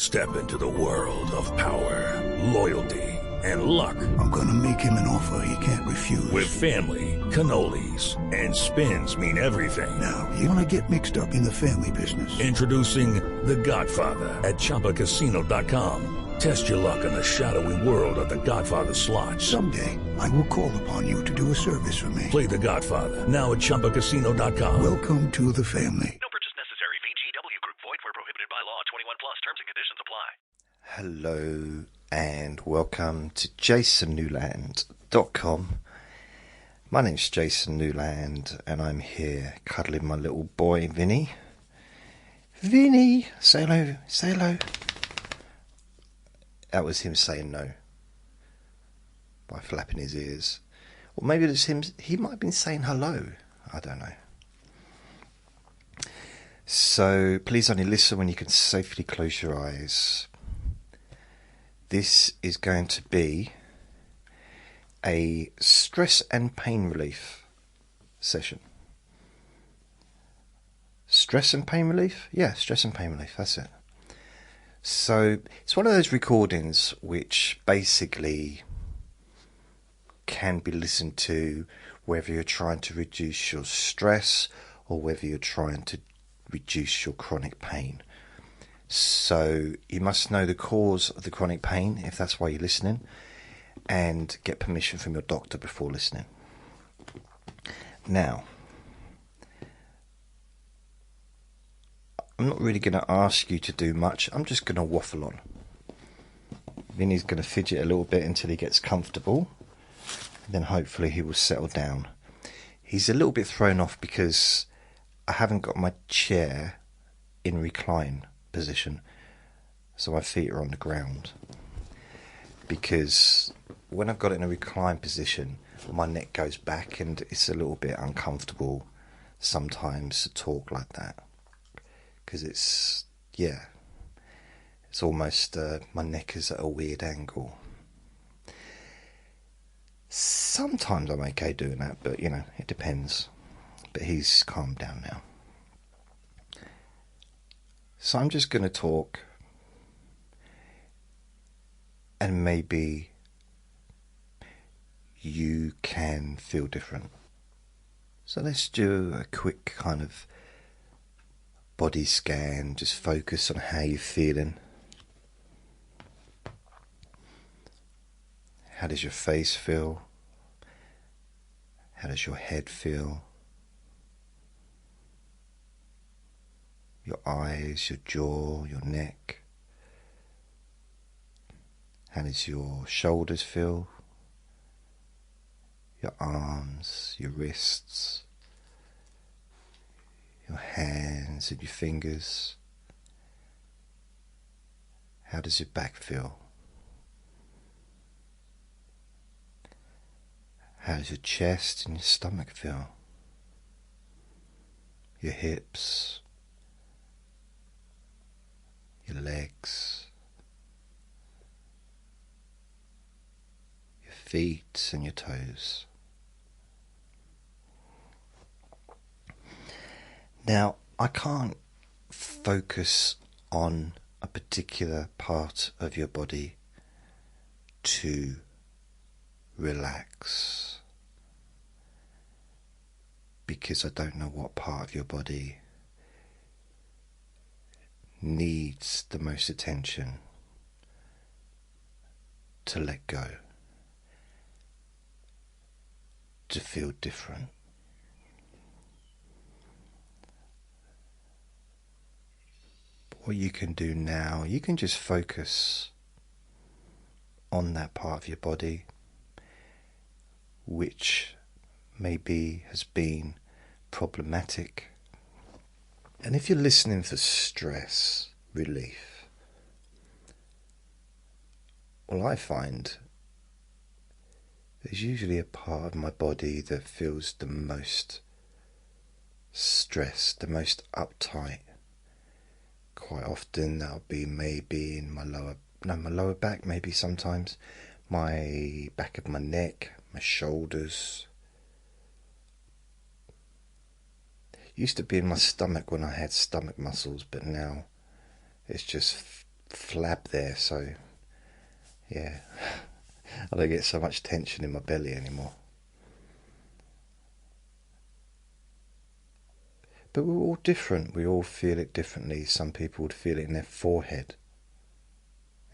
Step into the world of power, loyalty, and luck. I'm gonna make him an offer he can't refuse. With family, cannolis, and spins mean everything. Now, you wanna get mixed up in the family business. Introducing The Godfather at ChumbaCasino.com. Test your luck in the shadowy world of The Godfather slot. Someday, I will call upon you to do a service for me. Play The Godfather now at ChumbaCasino.com. Welcome to the family. No purchase necessary. VGW Group. Void where prohibited by law. 21 plus. Terms and conditions apply. Hello and welcome to jasonnewland.com. My name's Jason Newland and I'm here cuddling my little boy Vinny. Vinny, say hello, say hello. That was him saying no by flapping his ears. Or maybe it's him, he might have been saying hello. I don't know. So please only listen when you can safely close your eyes. This is going to be a stress and pain relief session. Stress and pain relief? Yeah, stress and pain relief, that's it. So it's one of those recordings which basically can be listened to whether you're trying to reduce your stress or whether you're trying to reduce your chronic pain. So you must know the cause of the chronic pain if that's why you're listening, and get permission from your doctor before listening. Now, I'm not really going to ask you to do much. I'm just going to waffle on. Vinny's going to fidget a little bit until he gets comfortable. Then hopefully he will settle down. He's a little bit thrown off because I haven't got my chair in recline position, so my feet are on the ground. Because when I've got it in a recline position, my neck goes back and it's a little bit uncomfortable sometimes to talk like that. Because it's almost, my neck is at a weird angle. Sometimes I'm okay doing that, but it depends. But he's calmed down now. So I'm just going to talk, and maybe you can feel different. So let's do a quick kind of body scan, just focus on how you're feeling. How does your face feel? How does your head feel? Your eyes, your jaw, your neck. How does your shoulders feel? Your arms, your wrists, your hands and your fingers. How does your back feel? How does your chest and your stomach feel? Your hips, your legs, your feet and your toes. Now, I can't focus on a particular part of your body to relax, because I don't know what part of your body needs the most attention to let go, to feel different. What you can do now, you can just focus on that part of your body which maybe has been problematic. And if you're listening for stress relief, well, I find there's usually a part of my body that feels the most stressed, the most uptight. Quite often that'll be maybe in my lower back, maybe sometimes, my back of my neck, my shoulders. Used to be in my stomach when I had stomach muscles, but now it's just flab there, so yeah, I don't get so much tension in my belly anymore. But we're all different. We all feel it differently. Some people would feel it in their forehead,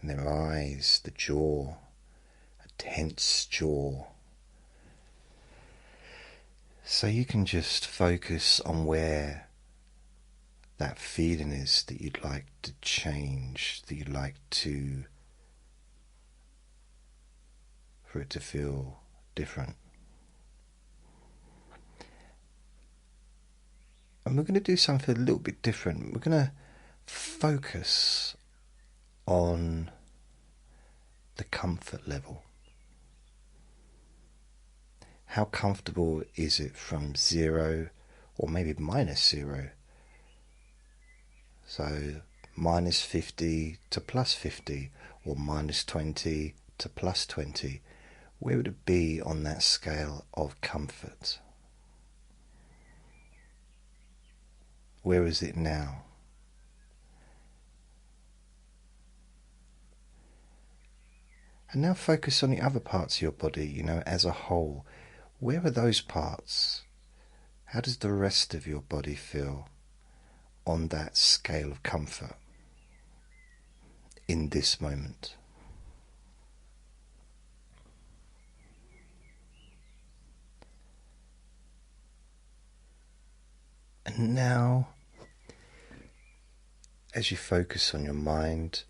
in their eyes, the jaw, a tense jaw. So you can just focus on where that feeling is that you'd like to change, that you'd like to, for it to feel different. And we're going to do something a little bit different. We're going to focus on the comfort level. How comfortable is it from 0 or maybe -0? So -50 to +50 or -20 to +20. Where would it be on that scale of comfort? Where is it now? And now focus on the other parts of your body, as a whole. Where are those parts? How does the rest of your body feel on that scale of comfort in this moment? And now, as you focus on your mind,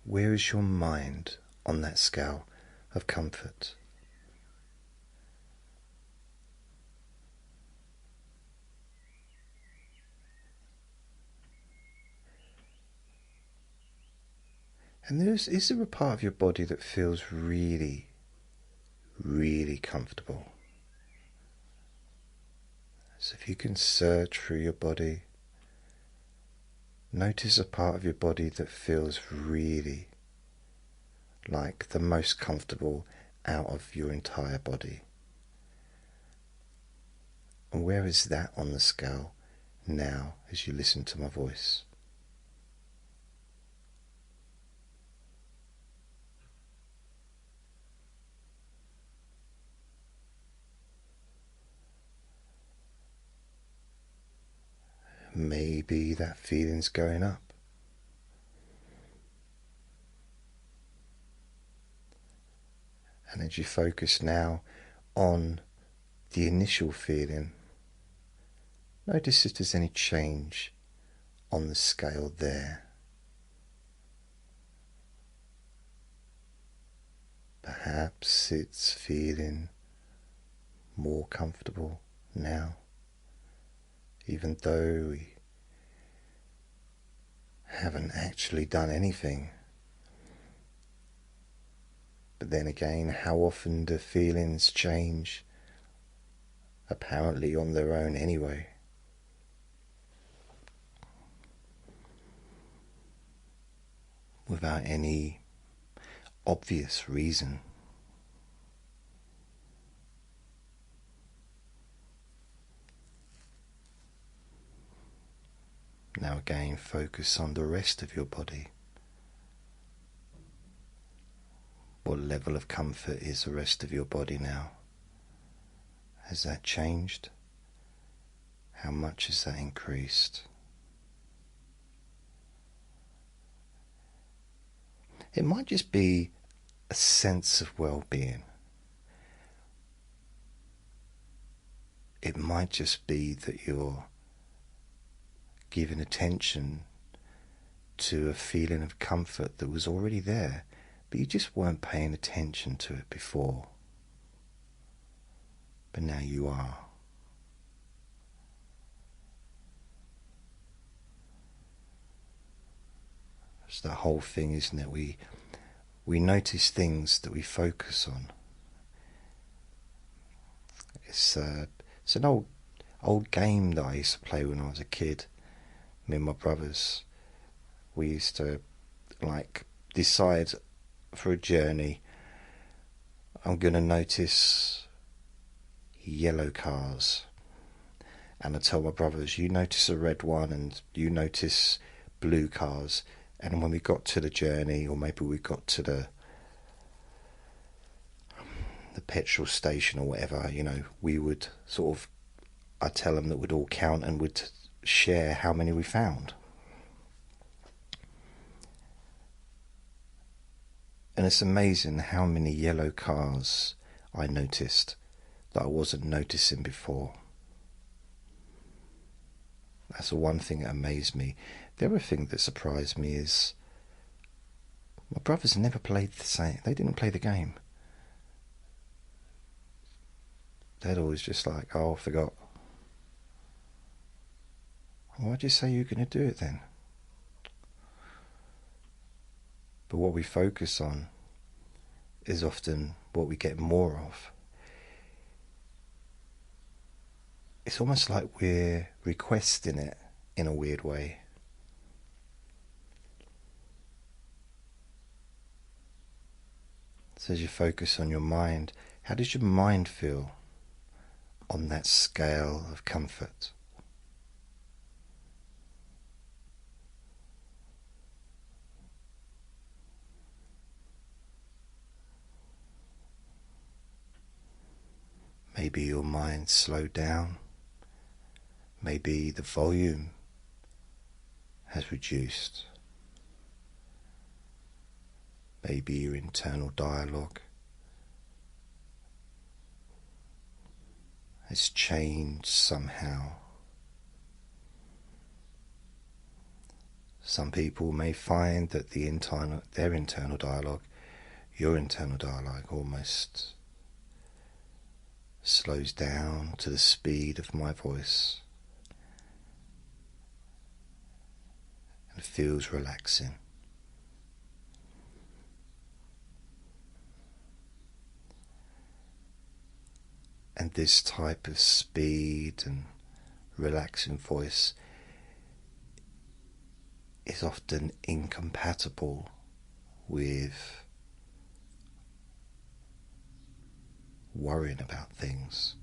where is your mind on that scale of comfort? And is there a part of your body that feels really, really comfortable? So if you can search through your body, notice a part of your body that feels really like the most comfortable out of your entire body. And where is that on the scale now as you listen to my voice? Maybe that feeling's going up. And as you focus now on the initial feeling, notice if there's any change on the scale there. Perhaps it's feeling more comfortable now, even though we haven't actually done anything. But then again, how often do feelings change apparently on their own anyway? Without any obvious reason. Now again, focus on the rest of your body. What level of comfort is the rest of your body now? Has that changed? How much has that increased? It might just be a sense of well-being. It might just be that you're giving attention to a feeling of comfort that was already there, but you just weren't paying attention to it before. But now you are. It's the whole thing, isn't it? We notice things that we focus on. It's an old game that I used to play when I was a kid. Me and my brothers, we used to decide for a journey, I'm going to notice yellow cars, and I tell my brothers, you notice a red one and you notice blue cars, and when we got to the journey, or maybe we got to the petrol station or whatever, you know, we would sort of, I'd tell them that we'd all count and would share how many we found. And it's amazing how many yellow cars I noticed that I wasn't noticing before. That's the one thing that amazed me. The other thing that surprised me is my brothers never played the same. They didn't play the game. They'd always just like, oh, I forgot. Why'd you say you were going to do it then? But what we focus on is often what we get more of. It's almost like we're requesting it in a weird way. So as you focus on your mind, how does your mind feel on that scale of comfort? Maybe your mind slowed down. Maybe the volume has reduced. Maybe your internal dialogue has changed somehow. Some people may find that their internal dialogue, your internal dialogue, almost slows down to the speed of my voice and feels relaxing. And this type of speed and relaxing voice is often incompatible with worrying about things.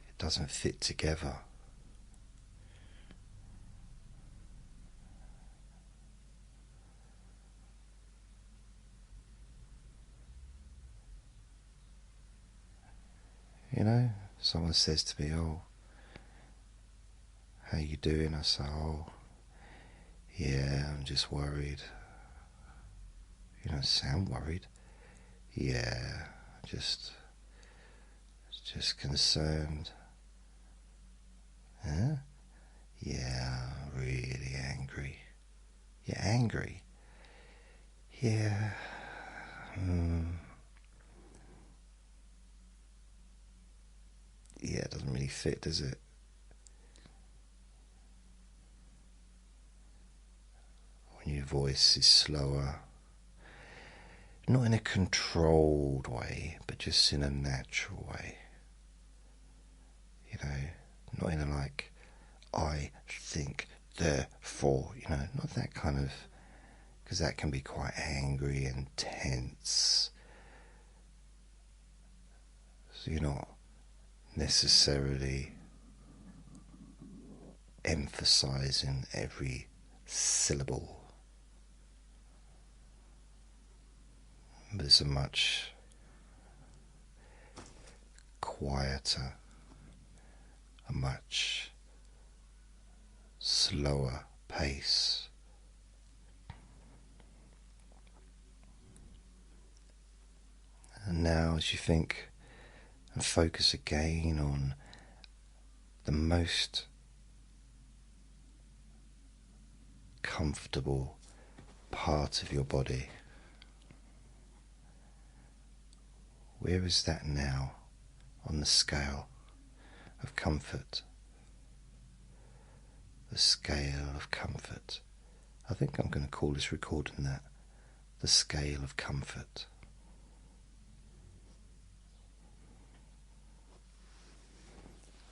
It doesn't fit together. You know, someone says to me, oh, how you doing? I say, oh, yeah, I'm just worried. You don't sound worried. Yeah, just concerned. Huh? Yeah, really angry. You're angry? Yeah. Yeah, it doesn't really fit, does it? When your voice is slower, not in a controlled way, but just in a natural way. You know, not in a like, I think, therefore, you know, not that kind of, because that can be quite angry and tense. So you're not necessarily emphasizing every syllable. But it's a much quieter, a much slower pace. And now as you think and focus again on the most comfortable part of your body, where is that now on the scale of comfort? The scale of comfort. I think I'm going to call this recording that. The scale of comfort.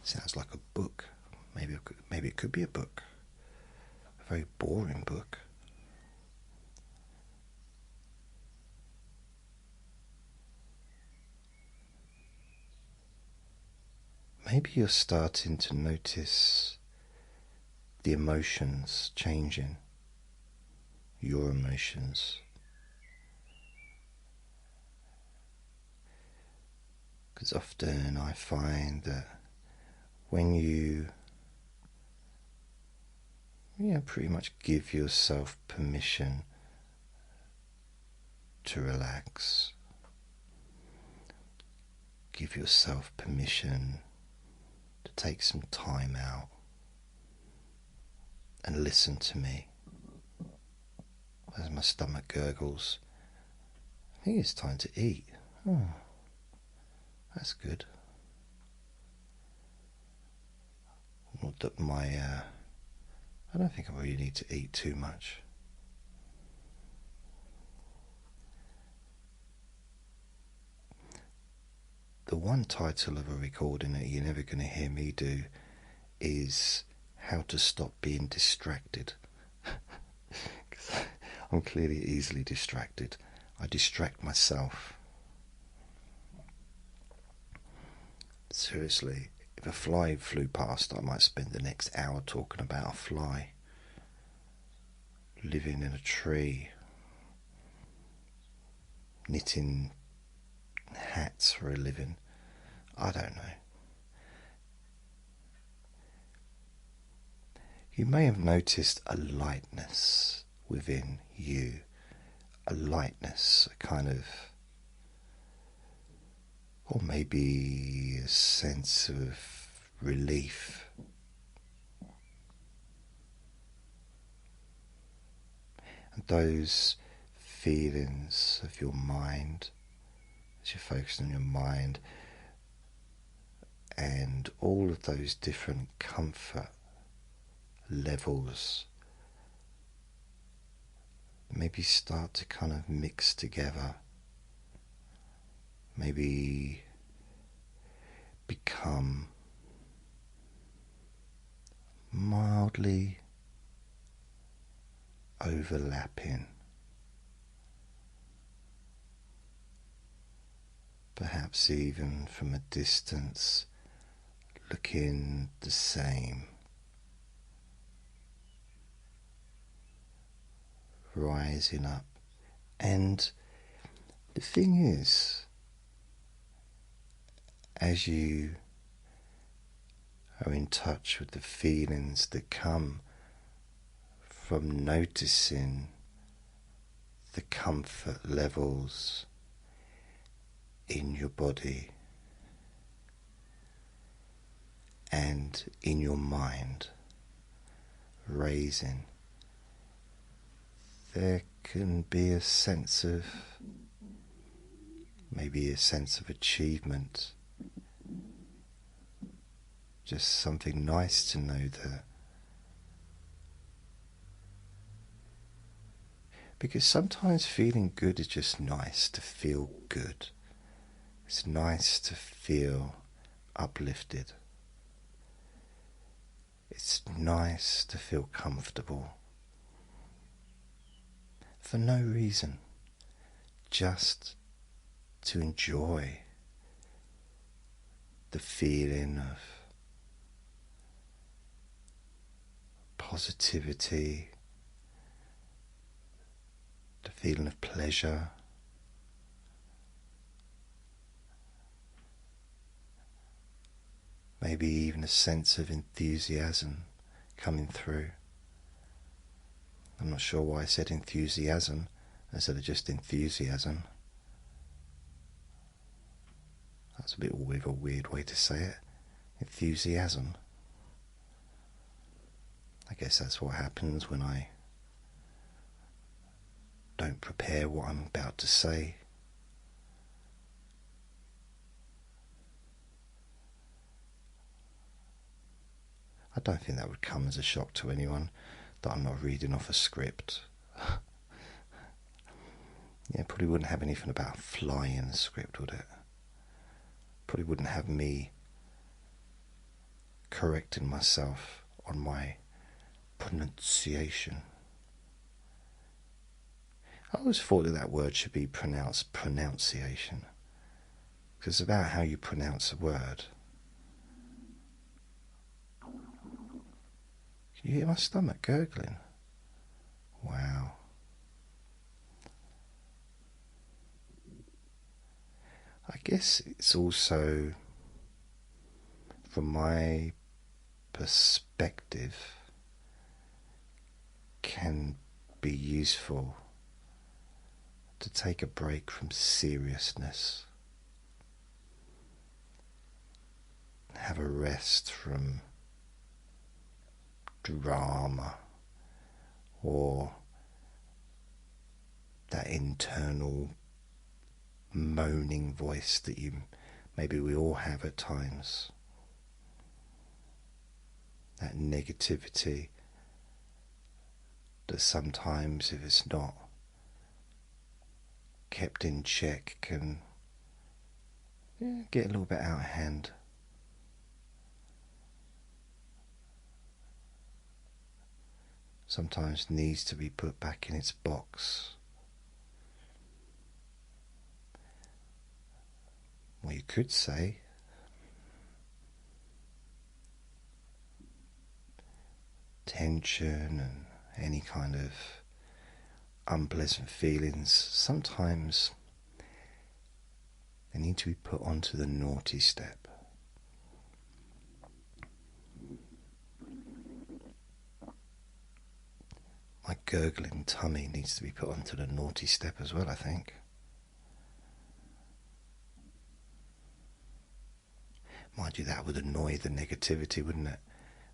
Sounds like a book. Maybe it could be a book. A very boring book. maybe you're starting to notice the emotions changing, your emotions. Because often I find that when you pretty much give yourself permission to relax, give yourself permission to take some time out and listen to me as my stomach gurgles. I think it's time to eat. Oh, that's good. Not that I don't think I really need to eat too much. The one title of a recording that you're never going to hear me do is How to Stop Being Distracted. I'm clearly easily distracted. I distract myself. Seriously, if a fly flew past, I might spend the next hour talking about a fly living in a tree, knitting hats for a living. I don't know. You may have noticed a lightness within you, a lightness, a kind of, or maybe a sense of relief. And those feelings of your mind, as you're focused on your mind, and all of those different comfort levels maybe start to kind of mix together, maybe become mildly overlapping, perhaps even from a distance looking the same, rising up. And the thing is, as you are in touch with the feelings that come from noticing the comfort levels in your body and in your mind raising, there can be a sense of, maybe a sense of achievement, just something nice to know that. Because sometimes feeling good is just nice to feel good. It's nice to feel uplifted. It's nice to feel comfortable. For no reason, just to enjoy the feeling of positivity, the feeling of pleasure, maybe even a sense of enthusiasm coming through. I'm not sure why I said enthusiasm instead of just enthusiasm. That's a bit of a weird way to say it. Enthusiasm. I guess that's what happens when I don't prepare what I'm about to say. I don't think that would come as a shock to anyone, that I'm not reading off a script. Yeah, probably wouldn't have anything about a fly in the script, would it? Probably wouldn't have me correcting myself on my pronunciation. I always thought that word should be pronounced pronunciation, because it's about how you pronounce a word. You hear my stomach gurgling? Wow. I guess it's also, from my perspective, can be useful to take a break from seriousness, have a rest from drama or that internal moaning voice that maybe we all have at times, that negativity that sometimes, if it's not kept in check, can get a little bit out of hand. Sometimes needs to be put back in its box. Well, you could say tension and any kind of unpleasant feelings, sometimes they need to be put onto the naughty step. My gurgling tummy needs to be put onto the naughty step as well, I think. Mind you, that would annoy the negativity, wouldn't it?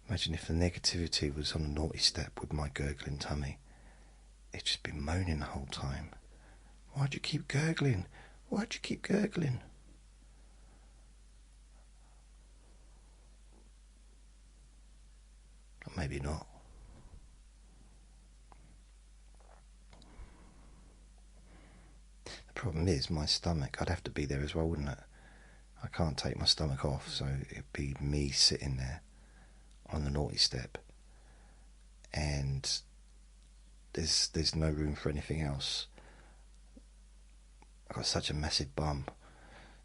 Imagine if the negativity was on the naughty step with my gurgling tummy. It'd just be moaning the whole time. Why'd you keep gurgling? Why'd you keep gurgling? Or maybe not. The problem is my stomach. I'd have to be there as well, wouldn't it? I can't take my stomach off, so it'd be me sitting there on the naughty step, and there's no room for anything else. I've got such a massive bum,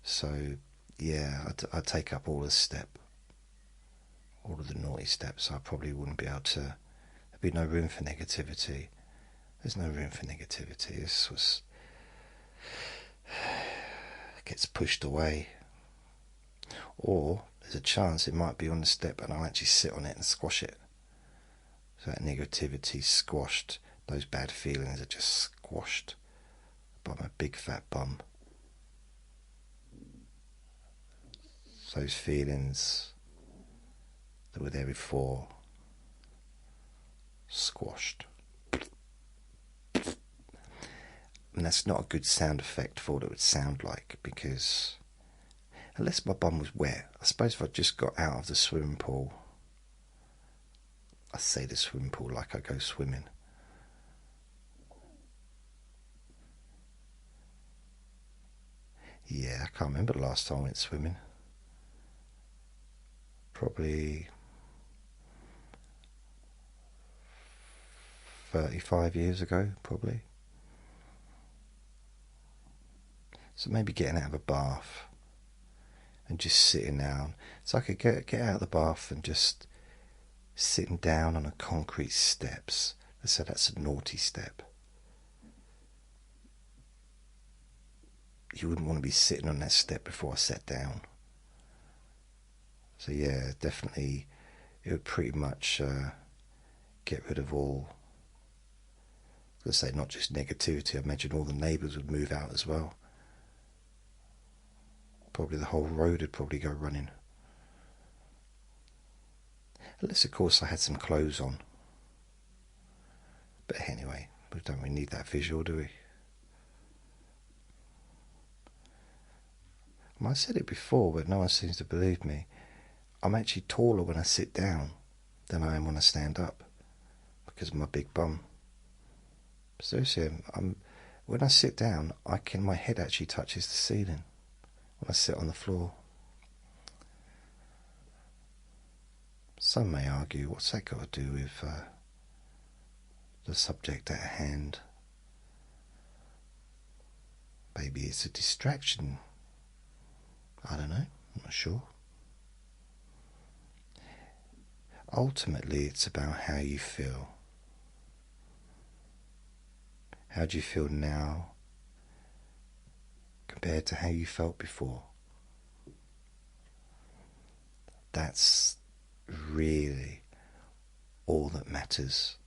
so yeah, I'd take up all of the naughty steps. I probably wouldn't be able to. There'd be no room for negativity. There's no room for negativity. This gets pushed away. Or there's a chance it might be on the step and I'll actually sit on it and squash it. So that negativity's squashed, those bad feelings are just squashed by my big fat bum. Those feelings that were there before, squashed. And that's not a good sound effect for what it would sound like, because unless my bum was wet, I suppose if I just got out of the swimming pool, I say the swimming pool like I go swimming. Yeah, I can't remember the last time I went swimming. Probably 35 years ago, probably. So maybe getting out of a bath and just sitting down. So I could get out of the bath and just sitting down on a concrete steps. Let's say that's a naughty step. You wouldn't want to be sitting on that step before I sat down. So yeah, definitely it would pretty much get rid of all, let's say not just negativity, I imagine all the neighbours would move out as well. Probably the whole road would probably go running. Unless of course I had some clothes on. But anyway, we don't really need that visual, do we? I said it before, but no one seems to believe me. I'm actually taller when I sit down than I am when I stand up because of my big bum. Seriously, when I sit down, my head actually touches the ceiling when I sit on the floor. Some may argue, what's that got to do with the subject at hand? Maybe it's a distraction. I don't know, I'm not sure. ultimately it's about how you feel. How do you feel now compared to how you felt before? That's really all that matters.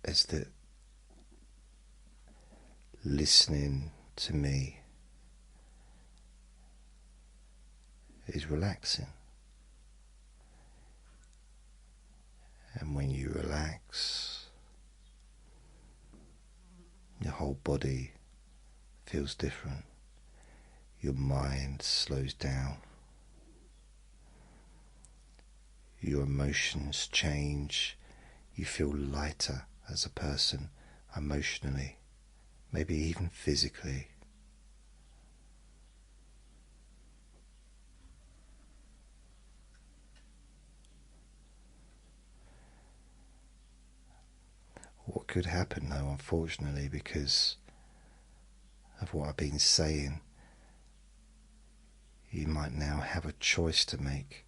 Is that listening to me is relaxing. And when you relax, your whole body feels different. Your mind slows down. Your emotions change. You feel lighter as a person emotionally, maybe even physically. What could happen though, unfortunately, because of what I've been saying, you might now have a choice to make.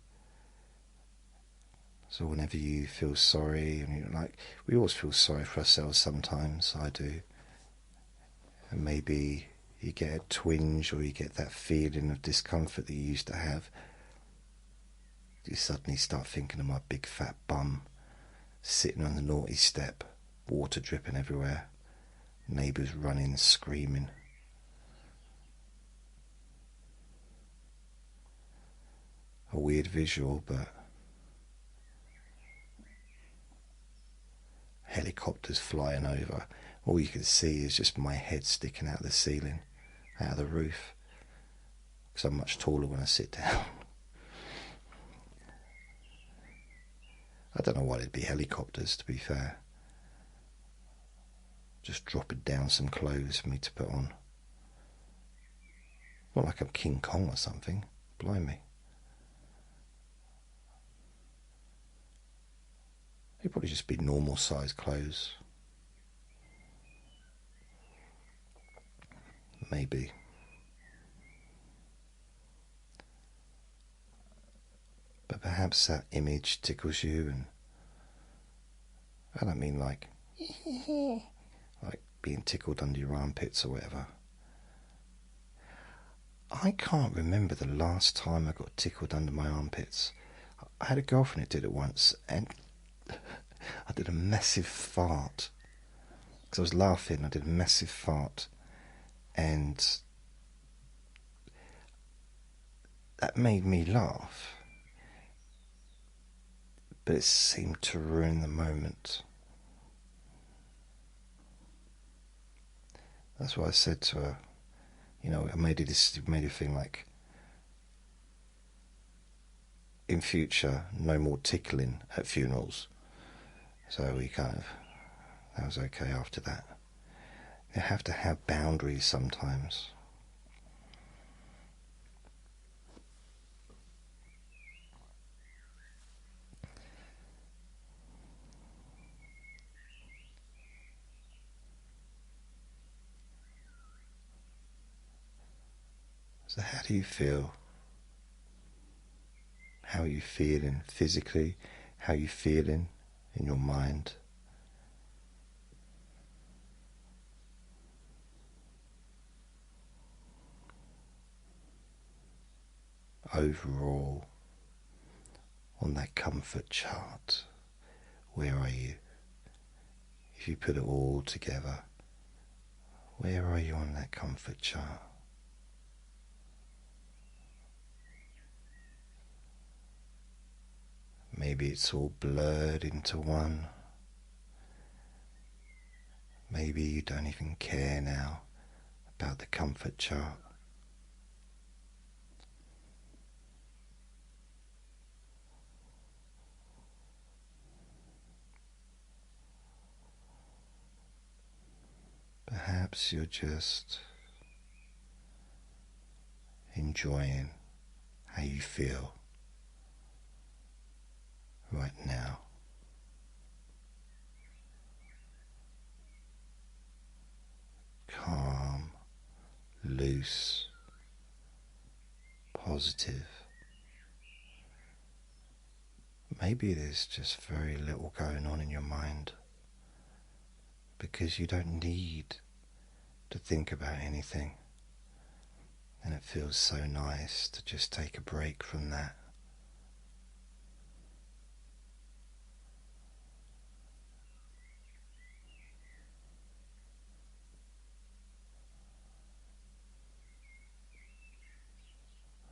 So whenever you feel sorry, and you're like, we always feel sorry for ourselves sometimes, I do. And maybe you get a twinge or you get that feeling of discomfort that you used to have. You suddenly start thinking of my big fat bum sitting on the naughty step, water dripping everywhere, neighbours running, screaming. A weird visual, but helicopters flying over. All you can see is just my head sticking out of the ceiling, out of the roof, because I'm much taller when I sit down. I don't know why there'd be helicopters, to be fair. Just dropping down some clothes for me to put on. Not like I'm King Kong or something. Blimey. It'd probably just be normal sized clothes. Maybe. But perhaps that image tickles you, and I don't mean like being tickled under your armpits or whatever. I can't remember the last time I got tickled under my armpits. I had a girlfriend who did it once, and I did a massive fart. Because I was laughing, I did a massive fart. And that made me laugh. But it seemed to ruin the moment. That's what I said to her. You know, I made it thing like, in future, no more tickling at funerals. So we that was okay after that. You have to have boundaries sometimes. So how do you feel? How are you feeling physically? How are you feeling in your mind? Overall, on that comfort chart, where are you? If you put it all together, where are you on that comfort chart? Maybe it's all blurred into one. Maybe you don't even care now about the comfort chart. Perhaps you're just enjoying how you feel right now. Calm, loose, positive, Maybe there's just very little going on in your mind because you don't need to think about anything, and it feels so nice to just take a break from that.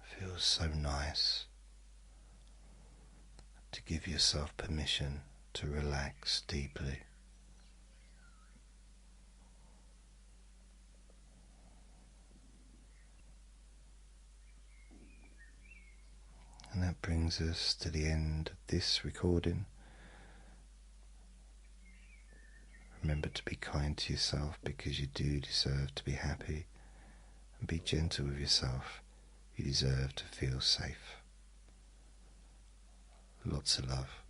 It feels so nice to give yourself permission to relax deeply. And that brings us to the end of this recording. Remember to be kind to yourself because you do deserve to be happy, and be gentle with yourself. You deserve to feel safe. Lots of love.